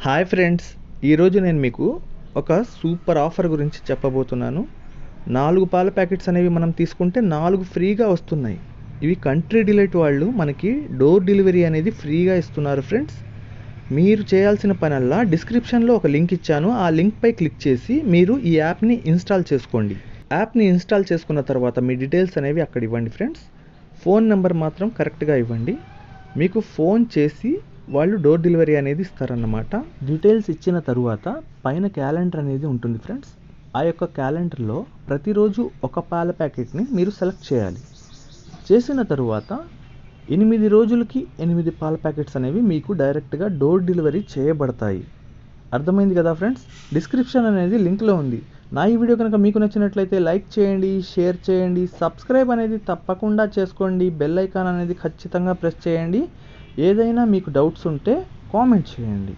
Hi friends, ఈరోజు నేను మీకు ఒక సూపర్ ఆఫర్ గురించి చెప్పబోతున్నాను. 4 పాల ప్యాకెట్స్ అనేవి మనం తీసుకుంటే 4 ఫ్రీగా వస్తున్నాయి. ఇవి కంట్రీ డిలైట్ వాళ్ళు మనకి డోర్ డెలివరీ అనేది ఫ్రీగా ఇస్తున్నారు ఫ్రెండ్స్. మీరు చేయాల్సిన పనల్లా డిస్క్రిప్షన్లో ఒక లింక్ ఇచ్చాను. ఆ లింక్పై క్లిక్ చేసి మీరు ఈ యాప్ని ఇన్స్టాల్ చేసుకోండి. యాప్ని ఇన్స్టాల్ చేసుకున్న తర్వాత మీ డీటెయిల్స్ అనేవి అక్కడ ఇవ్వండి ఫ్రెండ్స్. ఫోన్ నెంబర్ మాత్రం కరెక్ట్గా ఇవ్వండి. మీకు ఫోన్ చేసి వాళ్ళు డోర్ డెలివరీ అనేది ఇస్తారన్నమాట. డీటెయిల్స్ ఇచ్చిన తరువాత పైన క్యాలెండర్ అనేది ఉంటుంది ఫ్రెండ్స్. ఆ యొక్క క్యాలెండర్లో ప్రతిరోజు ఒక పాల ప్యాకెట్ని మీరు సెలెక్ట్ చేయాలి. చేసిన తరువాత 8 రోజులకి 8 పాల ప్యాకెట్స్ అనేవి మీకు డైరెక్ట్గా డోర్ డెలివరీ చేయబడతాయి. అర్థమైంది కదా ఫ్రెండ్స్? డిస్క్రిప్షన్ అనేది లింక్లో ఉంది. నా ఈ వీడియో కనుక మీకు నచ్చినట్లయితే లైక్ చేయండి, షేర్ చేయండి, సబ్స్క్రైబ్ అనేది తప్పకుండా చేసుకోండి. బెల్ ఐకాన్ అనేది ఖచ్చితంగా ప్రెస్ చేయండి. ఏదైనా మీకు డౌట్స్ ఉంటే కామెంట్ చేయండి.